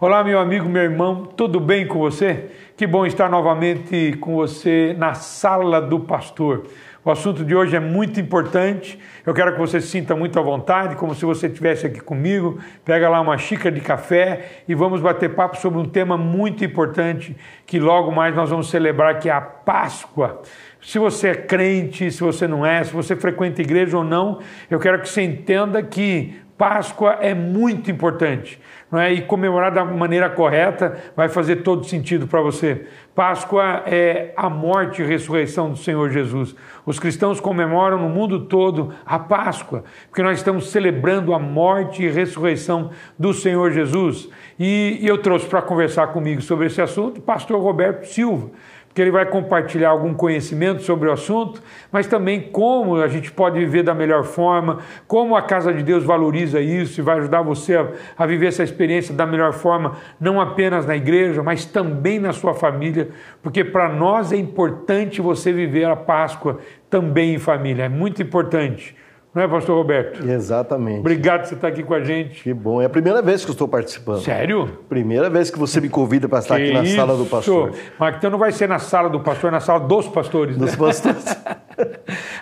Olá, meu amigo, meu irmão, tudo bem com você? Que bom estar novamente com você na Sala do Pastor. O assunto de hoje é muito importante, eu quero que você se sinta muito à vontade, como se você estivesse aqui comigo. Pega lá uma xícara de café e vamos bater papo sobre um tema muito importante que logo mais nós vamos celebrar, que é a Páscoa. Se você é crente, se você não é, se você frequenta igreja ou não, eu quero que você entenda que Páscoa é muito importante, não é? E comemorar da maneira correta vai fazer todo sentido para você. Páscoa é a morte e ressurreição do Senhor Jesus. Os cristãos comemoram no mundo todo a Páscoa, porque nós estamos celebrando a morte e ressurreição do Senhor Jesus. E eu trouxe para conversar comigo sobre esse assunto o pastor Roberto Silva, que ele vai compartilhar algum conhecimento sobre o assunto, mas também como a gente pode viver da melhor forma, como a Casa de Deus valoriza isso e vai ajudar você a viver essa experiência da melhor forma, não apenas na igreja, mas também na sua família, porque para nós é importante você viver a Páscoa também em família, é muito importante. Não é, pastor Roberto? Exatamente. Obrigado por você estar aqui com a gente. Que bom. É a primeira vez que eu estou participando. Sério? Primeira vez que você me convida para estar aqui na Sala do Pastor. Mas então não vai ser na Sala do Pastor, é na Sala dos Pastores. Dos pastores.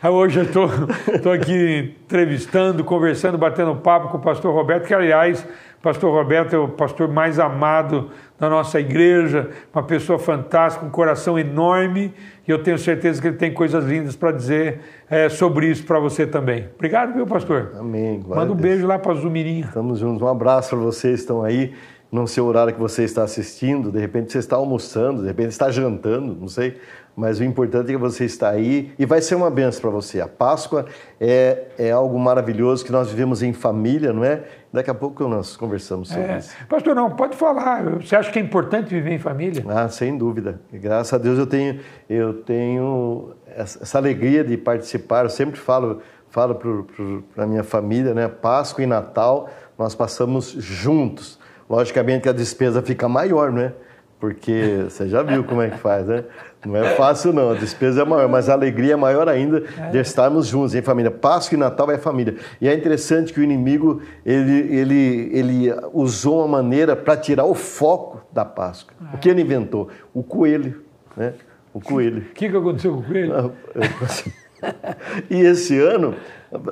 Hoje eu estou aqui entrevistando, conversando, batendo papo com o pastor Roberto, que aliás, o pastor Roberto é o pastor mais amado da nossa igreja, uma pessoa fantástica, um coração enorme, e eu tenho certeza que ele tem coisas lindas para dizer sobre isso para você também. Obrigado, meu pastor. Amém. Manda um beijo lá para a Zumirinha. Estamos juntos. Um abraço para vocês que estão aí, no seu horário que você está assistindo, de repente você está almoçando, de repente está jantando, não sei, mas o importante é que você está aí e vai ser uma bênção para você. A Páscoa é algo maravilhoso que nós vivemos em família, não é? Daqui a pouco nós conversamos sobre isso. Pastor, não, pode falar. Você acha que é importante viver em família? Ah, sem dúvida. Graças a Deus eu tenho essa alegria de participar. Eu sempre falo para a minha família, né? Páscoa e Natal nós passamos juntos. Logicamente que a despesa fica maior, não é? Porque você já viu como é que faz, né? Não é fácil não, a despesa é maior, mas a alegria é maior ainda de estarmos juntos em família. Páscoa e Natal é família. E é interessante que o inimigo, ele usou uma maneira para tirar o foco da Páscoa. O que ele inventou? O coelho, né? O coelho. O que aconteceu com o coelho? E esse ano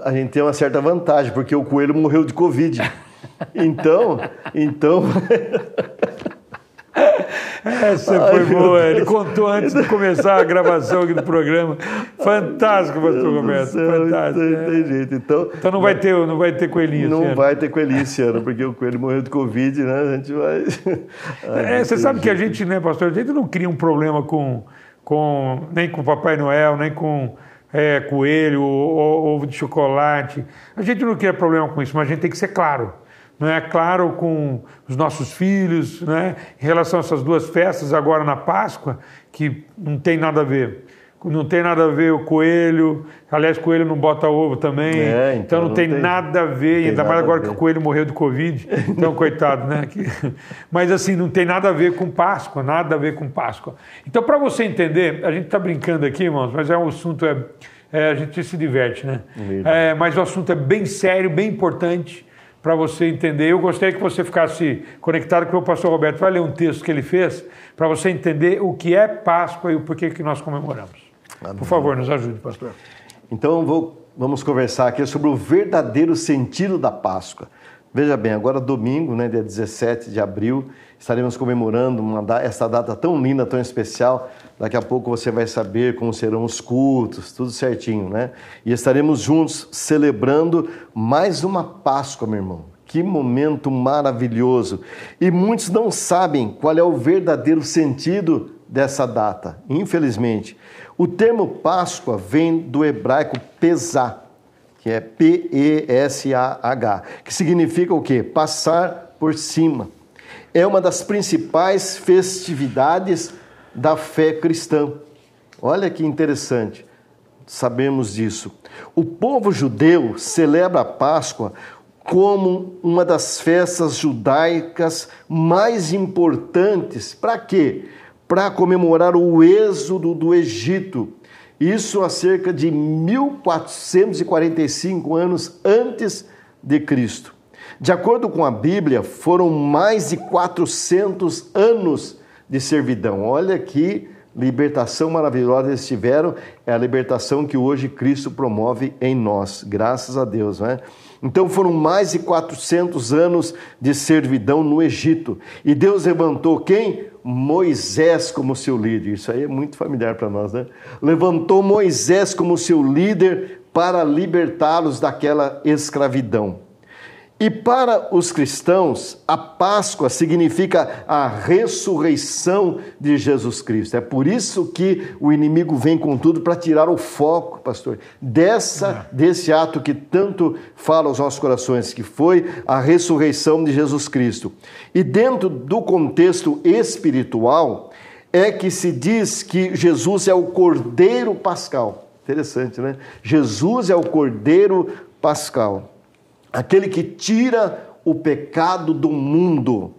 a gente tem uma certa vantagem, porque o coelho morreu de Covid. Então... Essa foi boa, ele contou antes de começar a gravação aqui do programa. Fantástico, pastor Roberto, fantástico. Não tem jeito. Então não vai ter coelhinho esse ano. Não vai ter coelhinho esse ano, porque o coelho morreu de Covid, né? A gente vai... Você sabe que a gente, né, pastor, a gente não cria um problema nem com Papai Noel, nem com coelho, ou ovo de chocolate. A gente não cria problema com isso, mas a gente tem que ser claro. Não é claro com os nossos filhos, né? Em relação a essas duas festas agora na Páscoa, que não tem nada a ver. Não tem nada a ver o coelho, aliás, o coelho não bota ovo também, então não tem nada a ver, ainda mais agora que o coelho morreu de Covid, então coitado, né? Mas assim, não tem nada a ver com Páscoa, nada a ver com Páscoa. Então, para você entender, a gente está brincando aqui, irmãos, mas é um assunto, a gente se diverte, né? Mas o assunto é bem sério, bem importante, para você entender. Eu gostaria que você ficasse conectado com o pastor Roberto. Vai ler um texto que ele fez para você entender o que é Páscoa e o porquê que nós comemoramos. Amém. Por favor, nos ajude, pastor. Então, vamos conversar aqui sobre o verdadeiro sentido da Páscoa. Veja bem, agora domingo, né, dia 17 de abril, estaremos comemorando essa data tão linda, tão especial. Daqui a pouco você vai saber como serão os cultos, tudo certinho, né? E estaremos juntos celebrando mais uma Páscoa, meu irmão. Que momento maravilhoso! E muitos não sabem qual é o verdadeiro sentido dessa data, infelizmente. O termo Páscoa vem do hebraico Pesach, que é P-E-S-A-H, que significa o quê? Passar por cima. É uma das principais festividades da fé cristã. Olha que interessante, sabemos disso. O povo judeu celebra a Páscoa como uma das festas judaicas mais importantes. Para quê? Para comemorar o êxodo do Egito. Isso há cerca de 1445 anos antes de Cristo. De acordo com a Bíblia, foram mais de 400 anos de servidão. Olha que libertação maravilhosa eles tiveram, é a libertação que hoje Cristo promove em nós, graças a Deus, não é? Então foram mais de 400 anos de servidão no Egito, e Deus levantou quem? Moisés como seu líder. Isso aí é muito familiar para nós, né? Levantou Moisés como seu líder para libertá-los daquela escravidão. E para os cristãos, a Páscoa significa a ressurreição de Jesus Cristo. É por isso que o inimigo vem com tudo para tirar o foco, pastor, desse ato que tanto fala aos nossos corações, que foi a ressurreição de Jesus Cristo. E dentro do contexto espiritual, é que se diz que Jesus é o Cordeiro Pascal. Interessante, né? Jesus é o Cordeiro Pascal. Aquele que tira o pecado do mundo.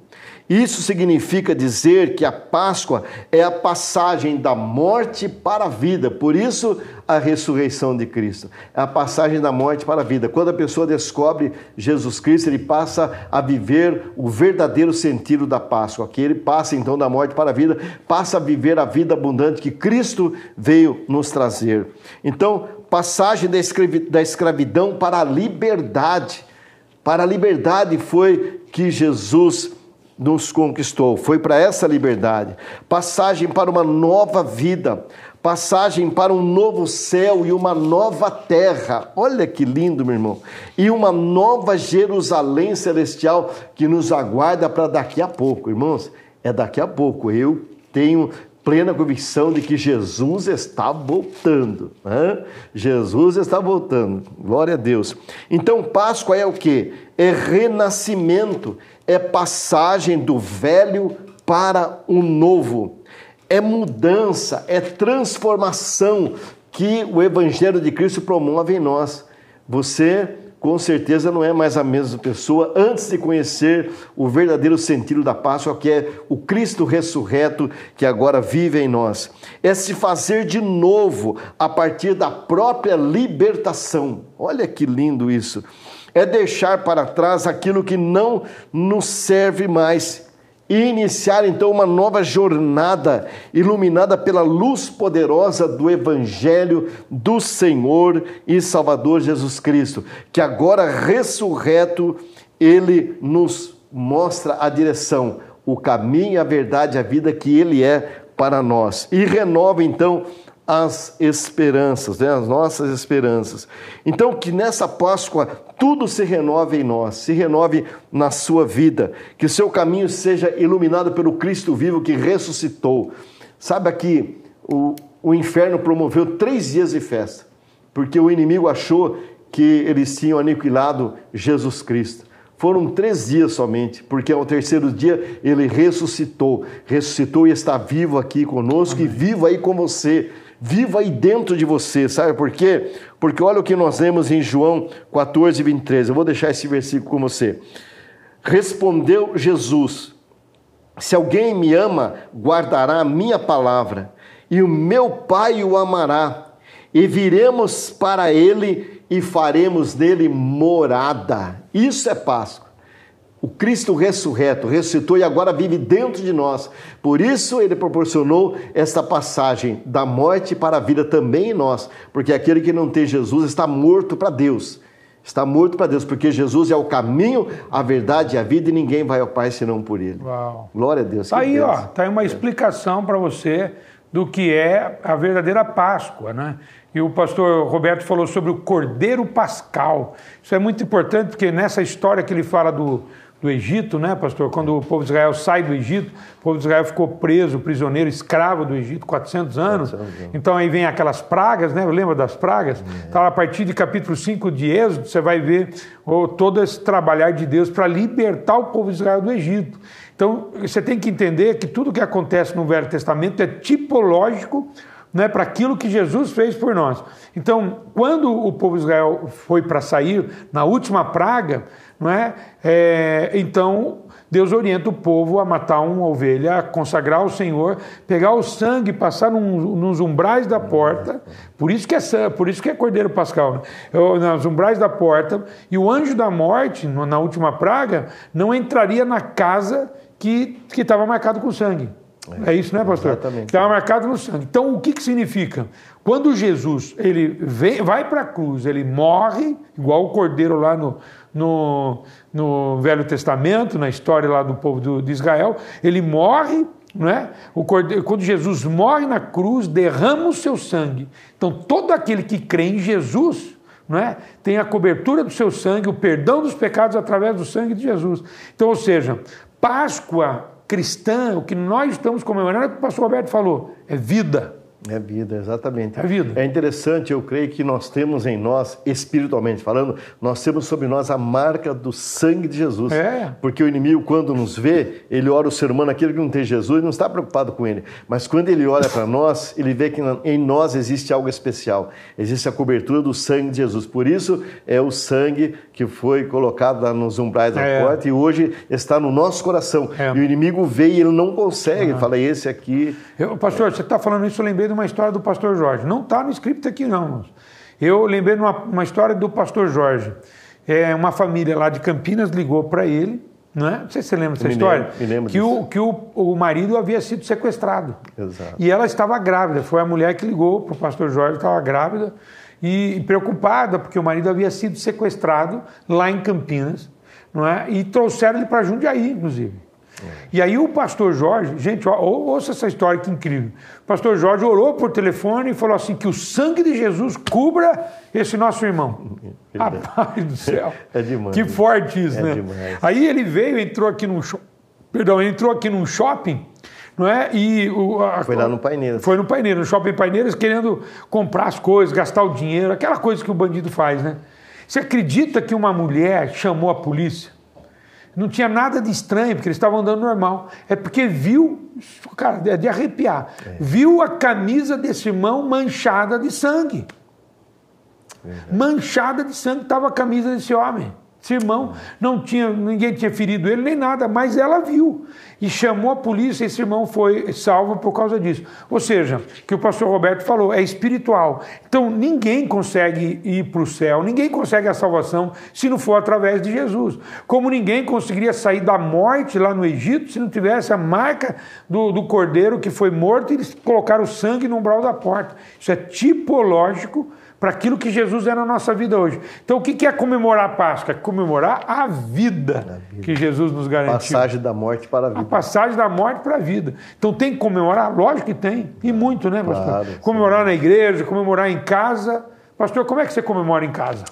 Isso significa dizer que a Páscoa é a passagem da morte para a vida. Por isso, a ressurreição de Cristo. É a passagem da morte para a vida. Quando a pessoa descobre Jesus Cristo, ele passa a viver o verdadeiro sentido da Páscoa. Que ele passa, então, da morte para a vida, passa a viver a vida abundante que Cristo veio nos trazer. Então, passagem da escravidão para a liberdade. Para a liberdade foi que Jesus nos conquistou. Foi para essa liberdade. Passagem para uma nova vida. Passagem para um novo céu e uma nova terra. Olha que lindo, meu irmão. E uma nova Jerusalém celestial que nos aguarda para daqui a pouco. Irmãos, é daqui a pouco. Eu tenho plena convicção de que Jesus está voltando. Né? Jesus está voltando. Glória a Deus. Então, Páscoa é o quê? É renascimento, é passagem do velho para o novo. É mudança, é transformação que o Evangelho de Cristo promove em nós. Você, com certeza, não é mais a mesma pessoa antes de conhecer o verdadeiro sentido da Páscoa, que é o Cristo ressurreto que agora vive em nós. É se fazer de novo a partir da própria libertação. Olha que lindo isso. É deixar para trás aquilo que não nos serve mais e iniciar então uma nova jornada iluminada pela luz poderosa do Evangelho do Senhor e Salvador Jesus Cristo, que agora ressurreto, ele nos mostra a direção, o caminho, a verdade, a vida que ele é para nós. E renova então as esperanças, né? As nossas esperanças. Então que nessa Páscoa tudo se renove em nós, se renove na sua vida, que o seu caminho seja iluminado pelo Cristo vivo que ressuscitou. Sabe aqui, o inferno promoveu 3 dias de festa, porque o inimigo achou que eles tinham aniquilado Jesus Cristo. Foram 3 dias somente, porque ao 3º dia ele ressuscitou e está vivo aqui conosco. Amém. E vivo aí com você. Viva aí dentro de você, sabe por quê? Porque olha o que nós lemos em João 14, 23. Eu vou deixar esse versículo com você. Respondeu Jesus: se alguém me ama, guardará a minha palavra, e o meu Pai o amará, e viremos para ele e faremos nele morada. Isso é Páscoa. O Cristo ressurreto, ressuscitou e agora vive dentro de nós. Por isso ele proporcionou esta passagem da morte para a vida também em nós. Porque aquele que não tem Jesus está morto para Deus. Está morto para Deus, porque Jesus é o caminho, a verdade e a vida, e ninguém vai ao Pai senão por ele. Uau. Glória a Deus. Tá aí, ó, tá aí uma explicação para você do que é a verdadeira Páscoa, né? E o pastor Roberto falou sobre o Cordeiro Pascal. Isso é muito importante, porque nessa história que ele fala do Egito, né, pastor? Quando o povo de Israel sai do Egito, o povo de Israel ficou preso, prisioneiro, escravo do Egito, 400 anos. Então aí vem aquelas pragas, né? Lembra das pragas? Então, a partir de capítulo 5 de Êxodo, você vai ver todo esse trabalhar de Deus para libertar o povo de Israel do Egito. Então, você tem que entender que tudo que acontece no Velho Testamento é tipológico, né, para aquilo que Jesus fez por nós. Então, quando o povo de Israel foi para sair, na última praga, não é? Então Deus orienta o povo a matar uma ovelha, a consagrar ao Senhor, pegar o sangue, passar nos umbrais da porta, por isso que é Cordeiro Pascal, né? Nos umbrais da porta, e o anjo da morte, na última praga, não entraria na casa que estava marcado com sangue. É isso, né, pastor? Exatamente. Estava marcado no sangue. Então, o que significa? Quando Jesus vai para a cruz, ele morre, igual o cordeiro lá no Velho Testamento, na história lá do povo de Israel, ele morre, não é? Quando Jesus morre na cruz, derrama o seu sangue. Então, todo aquele que crê em Jesus, não é? Tem a cobertura do seu sangue, o perdão dos pecados através do sangue de Jesus. Então, ou seja, Páscoa cristã, o que nós estamos comemorando, é o que o pastor Roberto falou, é vida. É vida, exatamente. É vida. É interessante, eu creio que nós temos em nós, espiritualmente falando, nós temos sobre nós a marca do sangue de Jesus. Porque o inimigo, quando nos vê, ele olha o ser humano, aquele que não tem Jesus, não está preocupado com ele. Mas quando ele olha para nós, ele vê que em nós existe algo especial. Existe a cobertura do sangue de Jesus. Por isso, é o sangue que foi colocado lá nos umbrais da porta e hoje está no nosso coração. E o inimigo vê e ele não consegue. Ele fala, esse aqui... Pastor, você está falando isso, eu lembrei de uma história do pastor Jorge. Não está no script aqui, não. Irmãos. Eu lembrei de uma história do pastor Jorge. Uma família lá de Campinas ligou para ele, não é? Não sei se você lembra dessa história. Me lembro que o marido havia sido sequestrado. Exato. E ela estava grávida. Foi a mulher que ligou para o pastor Jorge, estava grávida e preocupada, porque o marido havia sido sequestrado lá em Campinas, não é? E trouxeram ele para Jundiaí, inclusive. E aí o pastor Jorge, gente, ouça essa história que incrível. O pastor Jorge orou por telefone e falou assim, que o sangue de Jesus cubra esse nosso irmão. Rapaz do céu. É demais. Que forte isso, né? Demais. Aí ele entrou aqui num shopping, não é? E foi lá no Paineiras. Foi no Paineiras, no Shopping Paineiras, querendo comprar as coisas, gastar o dinheiro, aquela coisa que o bandido faz, né? Você acredita que uma mulher chamou a polícia? Não tinha nada de estranho, porque eles estavam andando normal. É porque viu, cara, é de arrepiar, viu a camisa desse irmão manchada de sangue. Manchada de sangue estava a camisa desse homem. Esse irmão, ninguém tinha ferido ele nem nada, mas ela viu. E chamou a polícia e esse irmão foi salvo por causa disso. Ou seja, o que o pastor Roberto falou, é espiritual. Então ninguém consegue ir para o céu, ninguém consegue a salvação se não for através de Jesus. Como ninguém conseguiria sair da morte lá no Egito se não tivesse a marca do cordeiro que foi morto e eles colocaram o sangue no umbral da porta. Isso é tipológico para aquilo que Jesus é na nossa vida hoje. Então, o que é comemorar a Páscoa? É comemorar a vida que Jesus nos garantiu. Passagem da morte para a vida. A passagem da morte para a vida. Então, tem que comemorar? Lógico que tem. E muito, né, pastor? Claro, comemorar na igreja, comemorar em casa. Pastor, como é que você comemora em casa?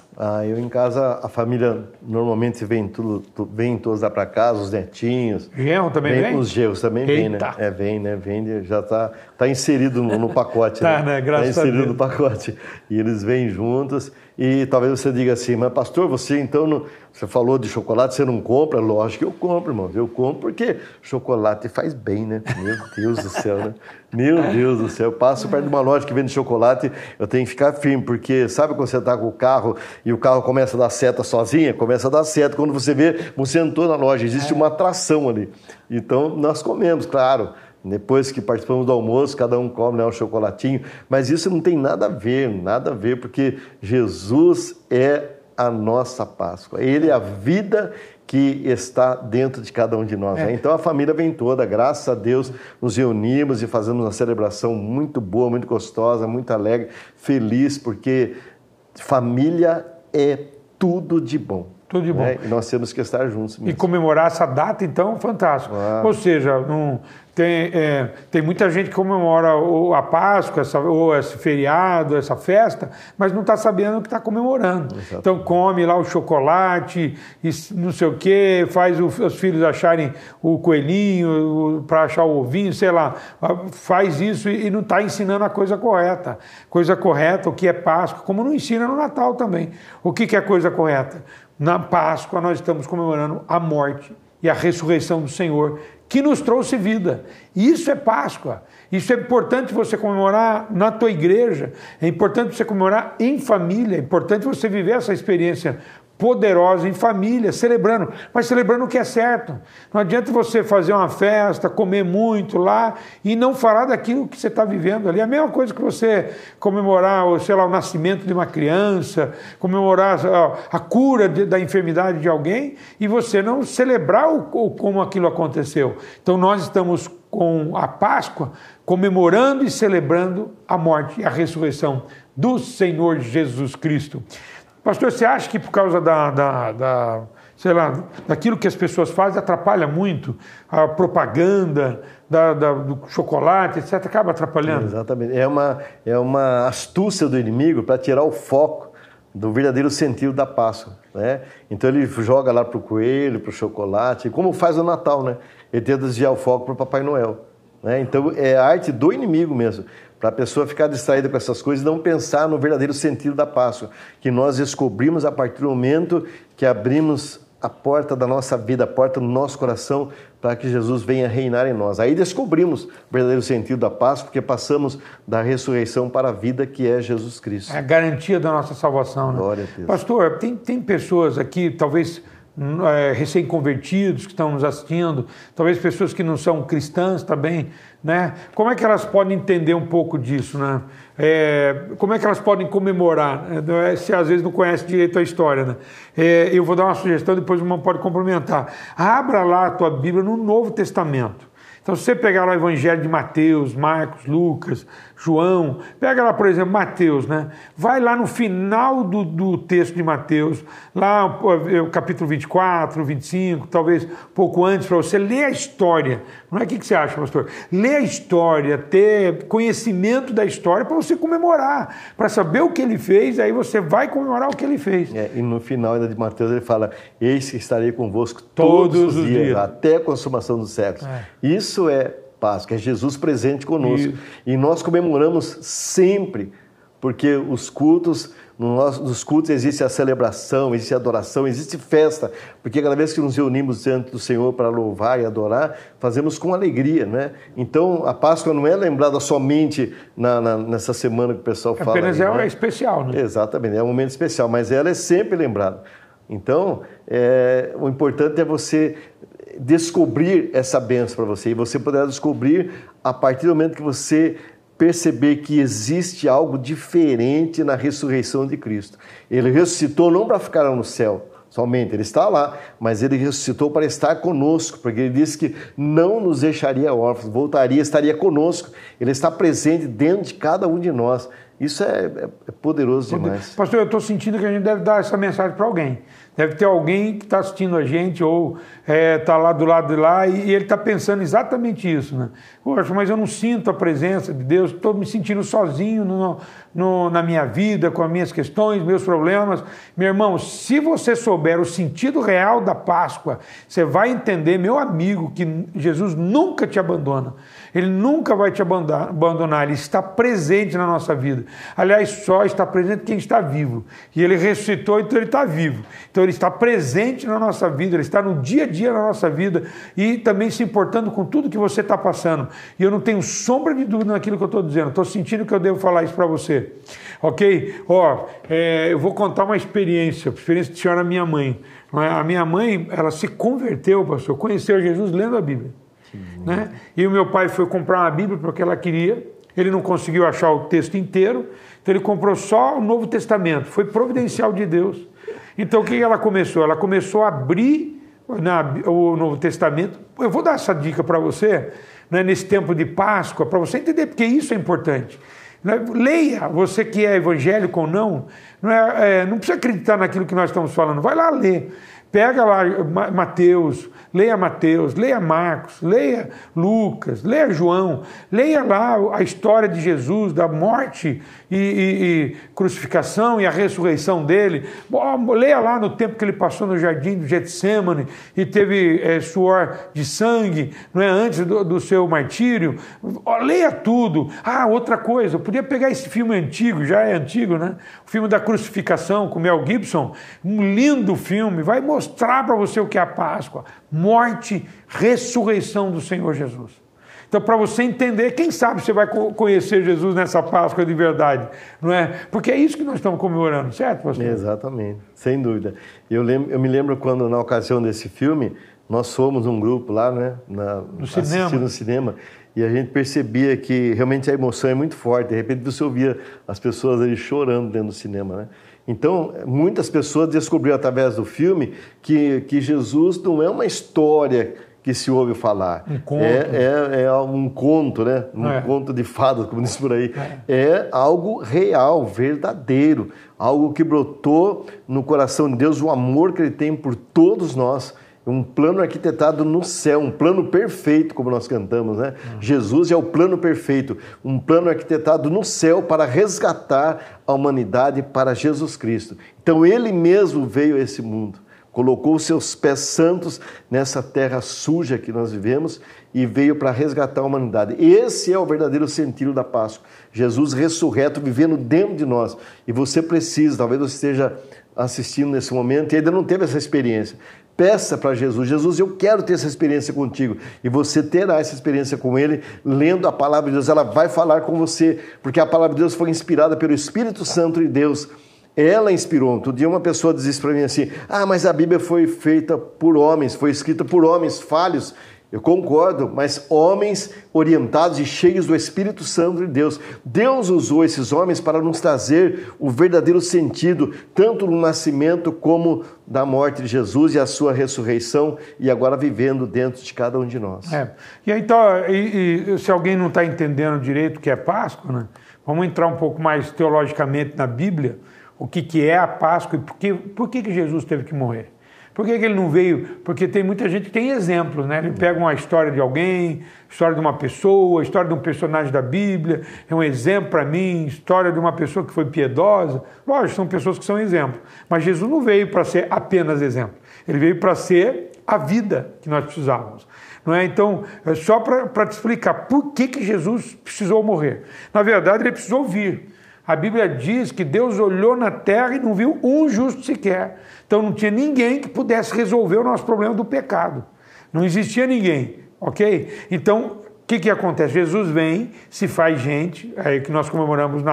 Eu em casa, a família normalmente vem todos lá para casa, os netinhos. Genro também vem? Os genros também vêm, né? Vem, já está inserido no pacote. Né? Graças a Deus. Inserido no pacote. E eles vêm juntos. E talvez você diga assim, mas pastor, você então, você falou de chocolate, você não compra? Lógico que eu compro, irmão. Eu compro porque chocolate faz bem, né? Meu Deus do céu, né? Meu Deus do céu. Eu passo perto de uma loja que vende chocolate, eu tenho que ficar firme, porque sabe quando você está com o carro e o carro começa a dar seta sozinha? Começa a dar seta. Quando você vê, você entrou na loja, existe uma atração ali. Então, nós comemos, claro. Depois que participamos do almoço, cada um come, né, um chocolatinho. Mas isso não tem nada a ver, porque Jesus é a nossa Páscoa. Ele é a vida que está dentro de cada um de nós. Né? Então a família vem toda, graças a Deus, nos reunimos e fazemos uma celebração muito boa, muito gostosa, muito alegre, feliz, porque família é tudo de bom. Tudo de bom. Né? E nós temos que estar juntos mesmo. E comemorar essa data, então, fantástico. Ou seja, tem muita gente que comemora a Páscoa, ou esse feriado, essa festa, mas não está sabendo o que está comemorando. Exato. Então come lá o chocolate, e não sei o quê, faz os filhos acharem o coelhinho, para achar o ovinho, sei lá, faz isso e não está ensinando a coisa correta. Coisa correta, o que é Páscoa, como não ensina no Natal também. O que é coisa correta? Na Páscoa nós estamos comemorando a morte e a ressurreição do Senhor, que nos trouxe vida. Isso é Páscoa. Isso é importante você comemorar na tua igreja, é importante você comemorar em família, é importante você viver essa experiência poderosa em família, celebrando, mas celebrando o que é certo. Não adianta você fazer uma festa, comer muito lá e não falar daquilo que você está vivendo ali. É a mesma coisa que você comemorar, sei lá, o nascimento de uma criança, comemorar a cura da enfermidade de alguém e você não celebrar como aquilo aconteceu. Então nós estamos com a Páscoa comemorando e celebrando a morte e a ressurreição do Senhor Jesus Cristo. Pastor, você acha que por causa sei lá, daquilo que as pessoas fazem atrapalha muito a propaganda do chocolate, etc., acaba atrapalhando? Exatamente. É uma astúcia do inimigo para tirar o foco do verdadeiro sentido da Páscoa, né? Então ele joga lá para o coelho, para o chocolate, como faz o Natal, né? Ele tenta desviar o foco para o Papai Noel, né? Então é a arte do inimigo mesmo, para a pessoa ficar distraída com essas coisas e não pensar no verdadeiro sentido da Páscoa, que nós descobrimos a partir do momento que abrimos a porta da nossa vida, a porta do nosso coração, para que Jesus venha reinar em nós. Aí descobrimos o verdadeiro sentido da Páscoa, porque passamos da ressurreição para a vida, que é Jesus Cristo. É a garantia da nossa salvação, né? Glória a Deus. Pastor, tem pessoas aqui, talvez recém-convertidos que estão nos assistindo, talvez pessoas que não são cristãs também, né? Como é que elas podem entender um pouco disso, né? Como é que elas podem comemorar, se às vezes não conhece direito a história, né? Eu vou dar uma sugestão, depois o irmão pode complementar. Abra lá a tua Bíblia no Novo Testamento. Então, se você pegar lá o Evangelho de Mateus, Marcos, Lucas, João, pega lá, por exemplo, Mateus, né? Vai lá no final do texto de Mateus, lá o capítulo 24, 25, talvez pouco antes, para você ler a história. Não é? O que você acha, pastor? Ler a história, ter conhecimento da história para você comemorar, para saber o que ele fez, aí você vai comemorar o que ele fez. E no final ainda de Mateus ele fala: eis que estarei convosco todos os dias, até a consumação dos séculos. Isso é Páscoa, é Jesus presente conosco. Isso. E nós comemoramos sempre, porque nos cultos existe a celebração, existe a adoração, existe festa, porque cada vez que nos reunimos diante do Senhor para louvar e adorar, fazemos com alegria, né? Então, a Páscoa não é lembrada somente nessa semana que o pessoal fala. Apenas é especial, né? Exatamente, é um momento especial, mas ela é sempre lembrada. Então, o importante é você descobrir essa bênção para você, e você poderá descobrir a partir do momento que você perceber que existe algo diferente na ressurreição de Cristo. Ele ressuscitou não para ficar lá no céu somente, ele está lá, mas ele ressuscitou para estar conosco, porque ele disse que não nos deixaria órfãos, voltaria, estaria conosco. Ele está presente dentro de cada um de nós. Isso é poderoso demais. Pastor, eu estou sentindo que a gente deve dar essa mensagem para alguém. Deve ter alguém que está assistindo a gente ou está lá do lado de lá e ele está pensando exatamente isso, né? Poxa, mas eu não sinto a presença de Deus, estou me sentindo sozinho na minha vida, com as minhas questões, meus problemas. Meu irmão, se você souber o sentido real da Páscoa, você vai entender, meu amigo, que Jesus nunca te abandona. Ele nunca vai te abandonar, ele está presente na nossa vida. Aliás, só está presente quem está vivo. E ele ressuscitou, então ele está vivo. Então ele está presente na nossa vida, ele está no dia a dia na nossa vida e também se importando com tudo que você está passando. E eu não tenho sombra de dúvida naquilo que eu estou dizendo, estou sentindo que eu devo falar isso para você. Ok? Eu vou contar uma experiência de senhora da minha mãe. A minha mãe, ela se converteu, pastor, conheceu Jesus lendo a Bíblia. Né? E o meu pai foi comprar uma Bíblia porque ela queria, ele não conseguiu achar o texto inteiro, então ele comprou só o Novo Testamento, foi providencial de Deus. Então o que ela começou? Ela começou a abrir o Novo Testamento. Eu vou dar essa dica para você, né, nesse tempo de Páscoa, para você entender porque isso é importante. Leia, você que é evangélico ou não, não precisa acreditar naquilo que nós estamos falando, vai lá ler. Pega lá Mateus, leia Marcos, leia Lucas, leia João, leia lá a história de Jesus, da morte e crucificação e a ressurreição dele. Leia lá no tempo que ele passou no jardim do Getsêmani e teve suor de sangue, não é, antes do seu martírio. Leia tudo. Outra coisa, eu podia pegar esse filme antigo, já é antigo, né? O filme da crucificação com Mel Gibson, um lindo filme, vai mostrar para você o que é a Páscoa, morte, ressurreição do Senhor Jesus. Então, para você entender, quem sabe você vai conhecer Jesus nessa Páscoa de verdade, não é? Porque é isso que nós estamos comemorando, certo, pastor? Exatamente, sem dúvida. Eu me lembro quando, na ocasião desse filme, nós fomos um grupo lá, né, assistindo no cinema, e a gente percebia que realmente a emoção é muito forte. De repente você ouvia as pessoas ali chorando dentro do cinema, né? Então, muitas pessoas descobriram através do filme que Jesus não é uma história que se ouve falar. Um conto. É um conto, né? Um conto de fadas, como diz por aí. É algo real, verdadeiro. Algo que brotou no coração de Deus, o amor que Ele tem por todos nós. Um plano arquitetado no céu, um plano perfeito, como nós cantamos, né? Jesus é o plano perfeito, um plano arquitetado no céu para resgatar a humanidade para Jesus Cristo. Então Ele mesmo veio a esse mundo, colocou os seus pés santos nessa terra suja que nós vivemos e veio para resgatar a humanidade. Esse é o verdadeiro sentido da Páscoa. Jesus ressurreto vivendo dentro de nós. E você precisa, talvez você esteja assistindo nesse momento e ainda não teve essa experiência. Peça para Jesus, Jesus, eu quero ter essa experiência contigo. E você terá essa experiência com Ele, lendo a palavra de Deus. Ela vai falar com você, porque a palavra de Deus foi inspirada pelo Espírito Santo de Deus. Ela inspirou. Outro dia uma pessoa disse para mim assim, mas a Bíblia foi feita por homens, foi escrita por homens falhos. Eu concordo, mas homens orientados e cheios do Espírito Santo de Deus. Deus usou esses homens para nos trazer o verdadeiro sentido, tanto no nascimento como da morte de Jesus e a sua ressurreição, e agora vivendo dentro de cada um de nós. E aí, então, se alguém não está entendendo direito o que é Páscoa, né? Vamos entrar um pouco mais teologicamente na Bíblia, o que é a Páscoa e por que Jesus teve que morrer. Por que ele não veio? Porque tem muita gente que tem exemplos, né? Ele pega uma história de alguém, história de uma pessoa, história de um personagem da Bíblia, é um exemplo para mim, história de uma pessoa que foi piedosa. Lógico, são pessoas que são exemplos. Mas Jesus não veio para ser apenas exemplo. Ele veio para ser a vida que nós precisávamos. Não é? Então, só para te explicar por que Jesus precisou morrer. Na verdade, ele precisou vir. A Bíblia diz que Deus olhou na terra e não viu um justo sequer. Então não tinha ninguém que pudesse resolver o nosso problema do pecado. Não existia ninguém, ok? Então, o que acontece? Jesus vem, se faz gente, é que nós comemoramos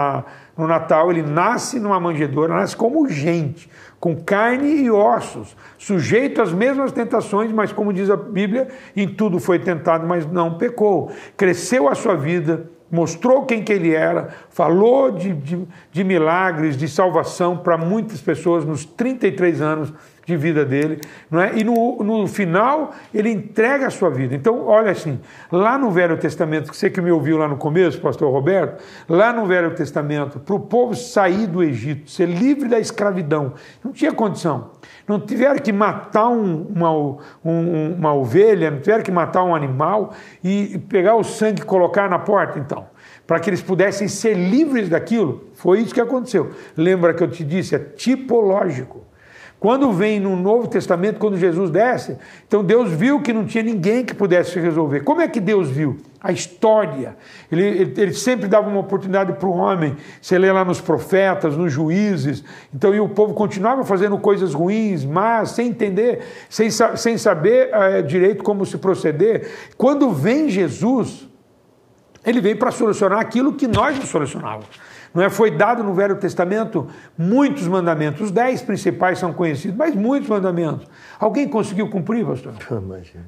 no Natal, ele nasce numa manjedoura, nasce como gente, com carne e ossos, sujeito às mesmas tentações, mas como diz a Bíblia, em tudo foi tentado, mas não pecou. Cresceu a sua vida, mostrou quem que ele era, falou de milagres, de salvação para muitas pessoas nos 33 anos de vida dele, não é? E no final ele entrega a sua vida. Então, olha assim, lá no Velho Testamento, que você que me ouviu lá no começo, pastor Roberto, lá no Velho Testamento, para o povo sair do Egito, ser livre da escravidão, não tinha condição. Não tiveram que matar uma ovelha, não tiveram que matar um animal e pegar o sangue e colocar na porta, então, para que eles pudessem ser livres daquilo. Foi isso que aconteceu. Lembra que eu te disse? É tipológico. Quando vem no Novo Testamento, quando Jesus desce, então Deus viu que não tinha ninguém que pudesse resolver. Como é que Deus viu? A história. Ele sempre dava uma oportunidade para o homem. Você lê lá nos profetas, nos juízes. Então, e o povo continuava fazendo coisas ruins, mas sem entender, sem saber direito como se proceder. Quando vem Jesus, ele veio para solucionar aquilo que nós não solucionávamos. Não é? Foi dado no Velho Testamento muitos mandamentos. Os 10 principais são conhecidos, mas muitos mandamentos. Alguém conseguiu cumprir, pastor?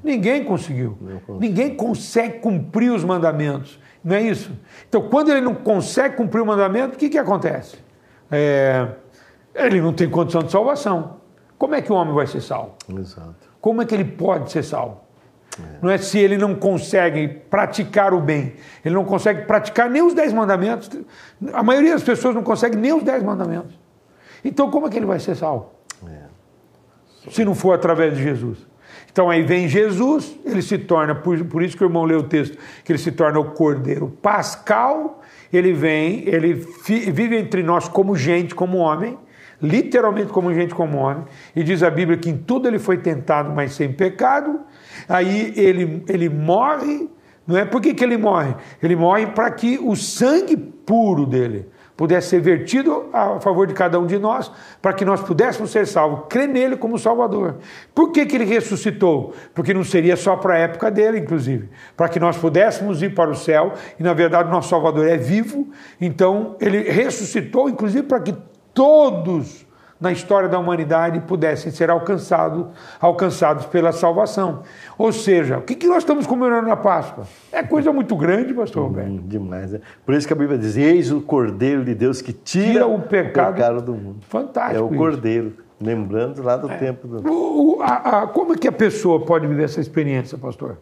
Ninguém conseguiu. Ninguém consegue cumprir os mandamentos. Não é isso? Então, quando ele não consegue cumprir o mandamento, o que acontece? Ele não tem condição de salvação. Como é que o homem vai ser salvo? Exato. Como é que ele pode ser salvo? Não é se ele não consegue praticar o bem, ele não consegue praticar nem os 10 mandamentos. A maioria das pessoas não consegue nem os 10 mandamentos. Então como é que ele vai ser salvo? Se não for através de Jesus. Então aí vem Jesus, ele se torna, por isso que o irmão leu o texto, que ele se torna o Cordeiro Pascal, ele vem, ele vive entre nós como gente, como homem, literalmente como gente, como homem, e diz a Bíblia que em tudo ele foi tentado, mas sem pecado. Aí ele morre, não é? Por que ele morre? Ele morre para que o sangue puro dele pudesse ser vertido a favor de cada um de nós, para que nós pudéssemos ser salvos, crer nele como Salvador. Por que ele ressuscitou? Porque não seria só para a época dele, inclusive, para que nós pudéssemos ir para o céu, e na verdade nosso Salvador é vivo, então ele ressuscitou, inclusive para que todos na história da humanidade pudessem ser alcançados pela salvação. Ou seja, o que nós estamos comemorando na Páscoa? É coisa muito grande, pastor Roberto. Demais, né? Por isso que a Bíblia diz, eis o Cordeiro de Deus que tira o pecado do mundo. Fantástico. É o Cordeiro, lembrando lá do tempo do... Como é que a pessoa pode viver essa experiência, pastor?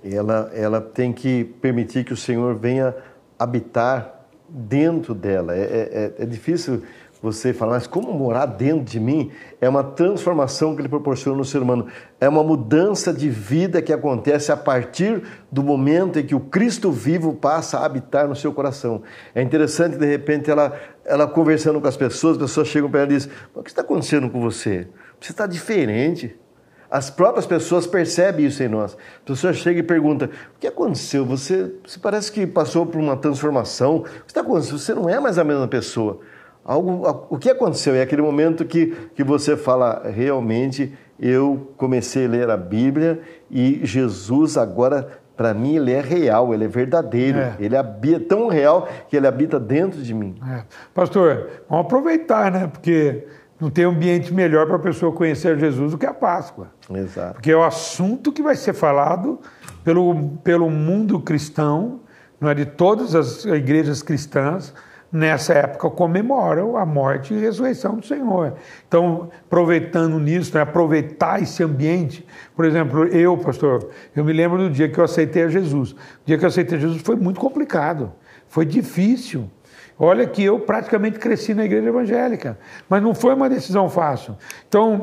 Ela tem que permitir que o Senhor venha habitar dentro dela. É difícil você falar, mas como morar dentro de mim? É uma transformação que ele proporciona no ser humano. É uma mudança de vida que acontece a partir do momento em que o Cristo vivo passa a habitar no seu coração. É interessante, de repente, ela conversando com as pessoas chegam para ela e dizem, o que está acontecendo com você? Você está diferente. As próprias pessoas percebem isso em nós. A pessoa chega e pergunta, o que aconteceu? Você parece que passou por uma transformação. O que está acontecendo? Você não é mais a mesma pessoa. O que aconteceu? É aquele momento que você fala, realmente, eu comecei a ler a Bíblia e Jesus agora, para mim, ele é real, ele é verdadeiro. Ele é tão real que ele habita dentro de mim. Pastor, vamos aproveitar, né? Porque não tem ambiente melhor para a pessoa conhecer Jesus do que a Páscoa. Exato. Porque é o assunto que vai ser falado pelo mundo cristão, não é, de todas as igrejas cristãs, nessa época comemoram a morte e ressurreição do Senhor. Então, aproveitando nisso, né, aproveitar esse ambiente. Por exemplo, pastor, eu me lembro do dia que eu aceitei a Jesus. O dia que eu aceitei a Jesus foi muito complicado, foi difícil. Olha que eu praticamente cresci na igreja evangélica, mas não foi uma decisão fácil. Então,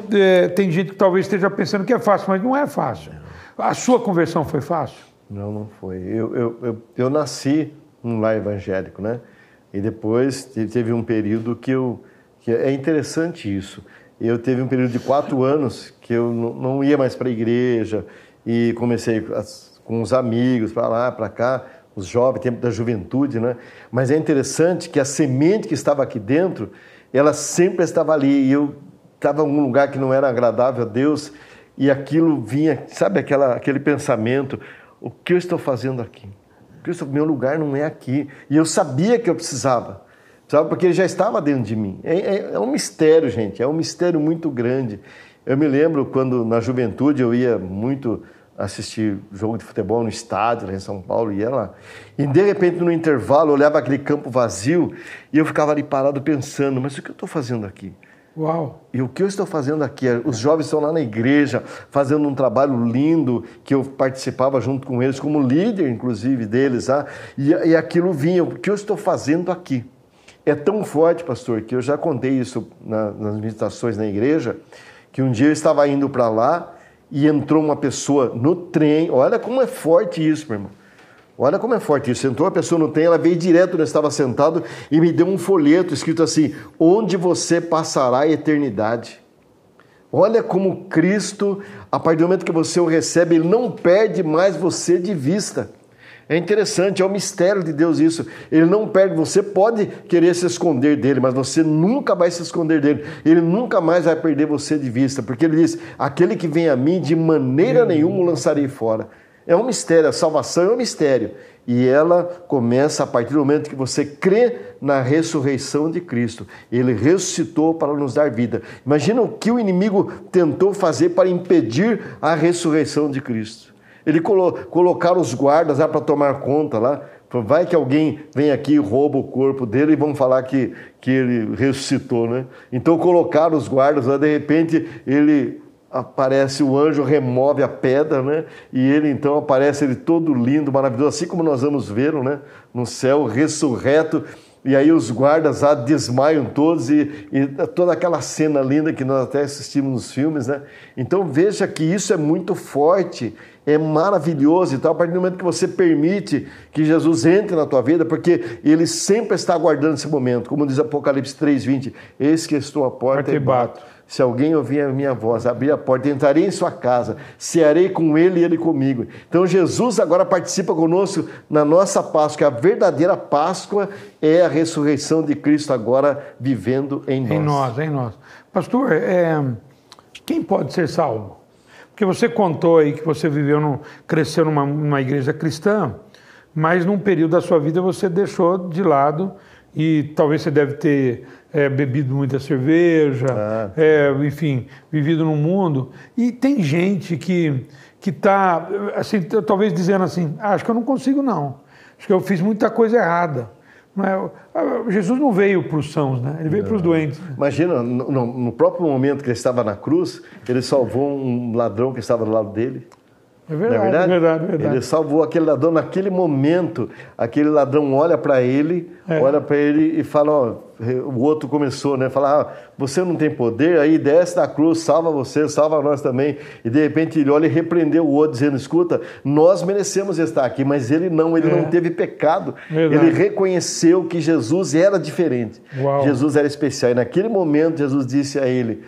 tem gente que talvez esteja pensando que é fácil, mas não é fácil. A sua conversão foi fácil? Não foi. Eu nasci num lar evangélico, né? E depois teve um período que é interessante isso. Eu teve um período de 4 anos que eu não ia mais para a igreja e comecei com os amigos para lá, para cá, os jovens, tempo da juventude, né? Mas é interessante que a semente que estava aqui dentro, ela sempre estava ali. E eu estava em um lugar que não era agradável a Deus e aquilo vinha, sabe, aquele pensamento, o que eu estou fazendo aqui? Cristo, meu lugar não é aqui. E eu sabia que eu precisava, sabe? Porque ele já estava dentro de mim. É um mistério, gente, é um mistério muito grande. Eu me lembro quando, na juventude, eu ia muito assistir jogo de futebol no estádio, lá em São Paulo, ia lá. E, de repente, no intervalo, eu olhava aquele campo vazio e eu ficava ali parado pensando, mas o que eu estou fazendo aqui? Uau! E o que eu estou fazendo aqui? Os jovens estão lá na igreja, fazendo um trabalho lindo, que eu participava junto com eles, como líder, inclusive, deles. E aquilo vinha, o que eu estou fazendo aqui? É tão forte, pastor, que eu já contei isso nas meditações na igreja, que um dia eu estava indo para lá e entrou uma pessoa no trem. Olha como é forte isso, meu irmão. Olha como é forte isso. Entrou a pessoa no trem, ela veio direto onde eu estava sentado e me deu um folheto escrito assim, onde você passará a eternidade. Olha como Cristo, a partir do momento que você o recebe, ele não perde mais você de vista. É interessante, é o mistério de Deus isso. Ele não perde, você pode querer se esconder dele, mas você nunca vai se esconder dele. Ele nunca mais vai perder você de vista, porque ele diz, aquele que vem a mim, de maneira nenhuma o lançarei fora. É um mistério, a salvação é um mistério. E ela começa a partir do momento que você crê na ressurreição de Cristo. Ele ressuscitou para nos dar vida. Imagina o que o inimigo tentou fazer para impedir a ressurreição de Cristo. Ele colocar os guardas lá para tomar conta lá. Vai que alguém vem aqui e rouba o corpo dele e vão falar que ele ressuscitou, né? Então colocaram os guardas lá, de repente ele aparece, o anjo remove a pedra, né? E ele então aparece, ele todo lindo, maravilhoso, assim como nós vamos ver, né? No céu, ressurreto. E aí os guardas lá desmaiam todos e toda aquela cena linda que nós até assistimos nos filmes, né? Então veja que isso é muito forte, é maravilhoso. Então a partir do momento que você permite que Jesus entre na tua vida, porque ele sempre está aguardando esse momento, como diz Apocalipse 3:20, eis que estou à porta e bato. Se alguém ouvir a minha voz, abrir a porta, entrarei em sua casa, cearei com ele e ele comigo. Então Jesus agora participa conosco na nossa Páscoa. A verdadeira Páscoa é a ressurreição de Cristo agora vivendo em nós. Em nós. Pastor, quem pode ser salvo? Porque você contou aí que você cresceu numa igreja cristã, mas num período da sua vida você deixou de lado e talvez você deve ter bebido muita cerveja, enfim, vivido no mundo. E tem gente que está, assim, talvez dizendo assim, acho que eu não consigo não, acho que eu fiz muita coisa errada. Jesus não veio para os sãos, né? Ele veio para os doentes. Imagina, no próprio momento que ele estava na cruz, ele salvou um ladrão que estava do lado dele. É verdade, não é verdade. Ele salvou aquele ladrão naquele momento. Aquele ladrão olha para ele e fala, ó, o outro começou, né? Fala, você não tem poder, aí desce da cruz, salva você, salva nós também. E de repente ele olha e repreendeu o outro, dizendo, escuta, nós merecemos estar aqui, mas ele não teve pecado. Verdade. Ele reconheceu que Jesus era diferente. Uau. Jesus era especial. E naquele momento Jesus disse a ele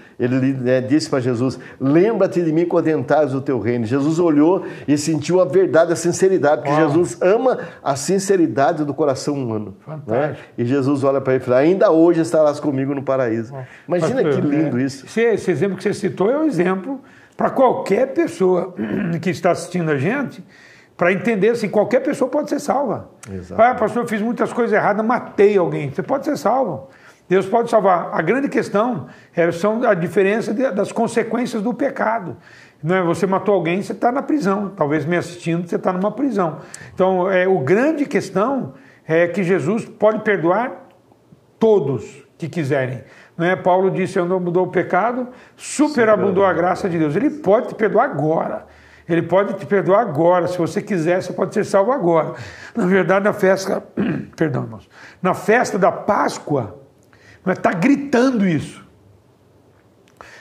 disse para Jesus, lembra-te de mim quando entrares no teu reino. Jesus olhou e sentiu a verdade, a sinceridade, porque Jesus ama a sinceridade do coração humano. Fantástico. Né? E Jesus olha para ele e fala, ainda hoje estarás comigo no paraíso. Imagina que lindo isso. Esse exemplo que você citou é um exemplo para qualquer pessoa que está assistindo a gente, para entender assim, qualquer pessoa pode ser salva. Pastor, eu fiz muitas coisas erradas, matei alguém. Você pode ser salvo. Deus pode salvar. A grande questão são a diferença das consequências do pecado. Não é? Você matou alguém, você está na prisão. Talvez me assistindo, você está numa prisão. Então, a grande questão é que Jesus pode perdoar todos que quiserem. Não é? Paulo disse, não mudou o pecado, superabundou a graça de Deus. Ele pode te perdoar agora. Ele pode te perdoar agora. Se você quiser, você pode ser salvo agora. Na verdade, na festa, perdão, irmãos, na festa da Páscoa, está gritando isso.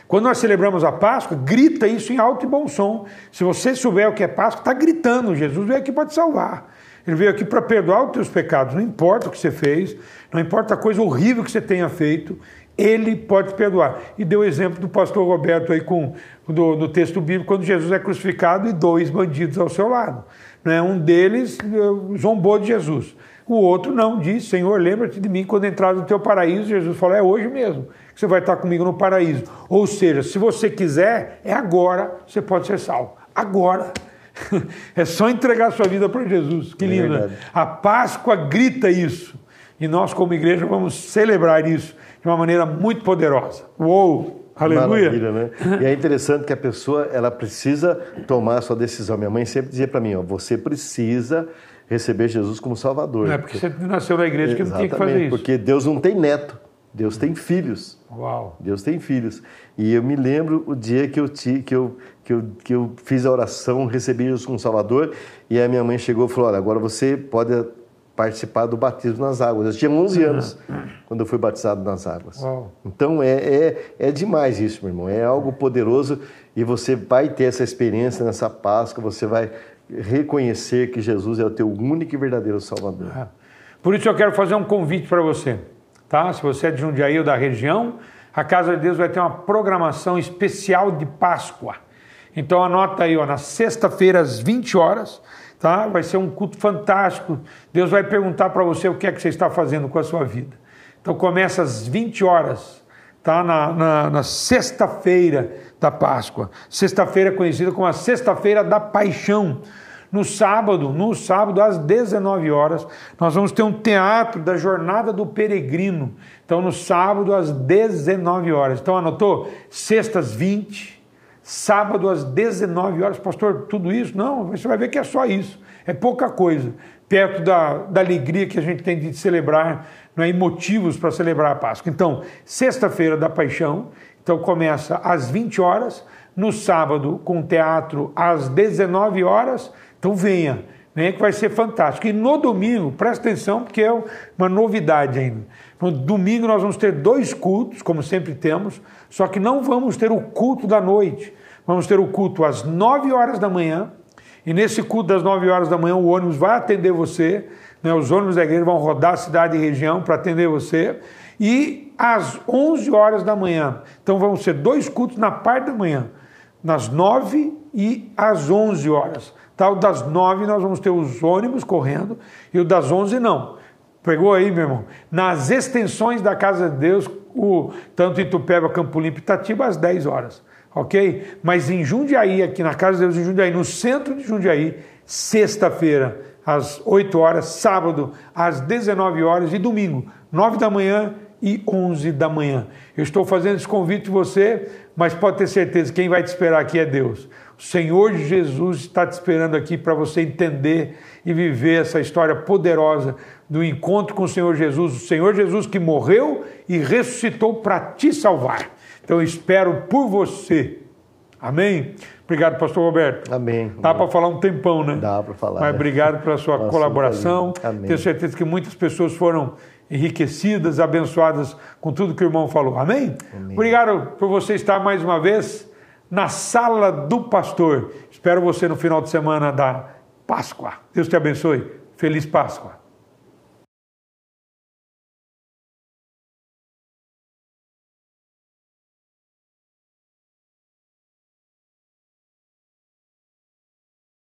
Quando nós celebramos a Páscoa, grita isso em alto e bom som. Se você souber o que é Páscoa, está gritando, Jesus veio aqui para te salvar. Ele veio aqui para perdoar os teus pecados. Não importa o que você fez, não importa a coisa horrível que você tenha feito, Ele pode te perdoar. E deu o exemplo do pastor Roberto aí do texto bíblico, quando Jesus é crucificado e 2 bandidos ao seu lado. Né? Um deles zombou de Jesus. O outro não, diz, Senhor, lembra-te de mim quando entrar no teu paraíso. Jesus falou, é hoje mesmo que você vai estar comigo no paraíso. Ou seja, se você quiser, é agora, você pode ser salvo. Agora. É só entregar a sua vida para Jesus. Que lindo, né? A Páscoa grita isso. E nós, como igreja, vamos celebrar isso de uma maneira muito poderosa. Uou! Aleluia! Maravilha, né? E é interessante que a pessoa, ela precisa tomar a sua decisão. Minha mãe sempre dizia para mim, ó, você precisa receber Jesus como Salvador. Não é porque você nasceu na igreja que não tinha que fazer isso. Porque Deus não tem neto, Deus tem filhos. Uau! Deus tem filhos. E eu me lembro o dia que eu fiz a oração, recebi Jesus como Salvador, e a minha mãe chegou e falou, olha, agora você pode participar do batismo nas águas. Eu tinha 11 anos quando eu fui batizado nas águas. Uau. Então é demais isso, meu irmão. É algo poderoso e você vai ter essa experiência nessa Páscoa, você vai reconhecer que Jesus é o teu único e verdadeiro Salvador. Por isso eu quero fazer um convite para você. Tá? Se você é de Jundiaí ou da região, a Casa de Deus vai ter uma programação especial de Páscoa. Então anota aí, ó, na sexta-feira às 20 horas, tá? Vai ser um culto fantástico. Deus vai perguntar para você o que é que você está fazendo com a sua vida. Então começa às 20 horas, tá? Na sexta-feira da Páscoa. Sexta-feira conhecida como a Sexta-feira da Paixão. No sábado, às 19 horas, nós vamos ter um teatro da Jornada do Peregrino. Então, no sábado, às 19 horas. Então, anotou? Sexta às 20, sábado às 19 horas. Pastor, tudo isso? Não, você vai ver que é só isso. É pouca coisa. Perto da alegria que a gente tem de celebrar, não é? E motivos para celebrar a Páscoa. Então, Sexta-feira da Paixão. Então, começa às 20 horas. No sábado, com teatro às 19 horas. Então venha que vai ser fantástico. E no domingo, presta atenção, porque é uma novidade ainda. No domingo nós vamos ter 2 cultos, como sempre temos, só que não vamos ter o culto da noite. Vamos ter o culto às 9 horas da manhã, e nesse culto das 9 horas da manhã o ônibus vai atender você, né? Os ônibus da igreja vão rodar a cidade e região para atender você. E às 11 horas da manhã. Então vão ser 2 cultos na parte da manhã, nas 9 e às 11 horas. Tá? O das 9 nós vamos ter os ônibus correndo e o das 11 não. Pegou aí, meu irmão? Nas extensões da Casa de Deus, tanto Itupeva, Campo Limpo e Itatiba, às 10 horas. Ok? Mas em Jundiaí, aqui na Casa de Deus em Jundiaí, no centro de Jundiaí, sexta-feira, às 8 horas, sábado, às 19 horas e domingo, 9 da manhã e 11 da manhã. Eu estou fazendo esse convite a você, mas pode ter certeza, quem vai te esperar aqui é Deus. O Senhor Jesus está te esperando aqui para você entender e viver essa história poderosa do encontro com o Senhor Jesus que morreu e ressuscitou para te salvar. Então eu espero por você. Amém? Obrigado, pastor Roberto. Amém. Dá para falar um tempão, né? Dá para falar. Mas obrigado pela sua colaboração. Amém. Tenho certeza que muitas pessoas foram enriquecidas, abençoadas com tudo que o irmão falou. Amém? Amém. Obrigado por você estar mais uma vez na Sala do Pastor. Espero você no final de semana da Páscoa. Deus te abençoe. Feliz Páscoa.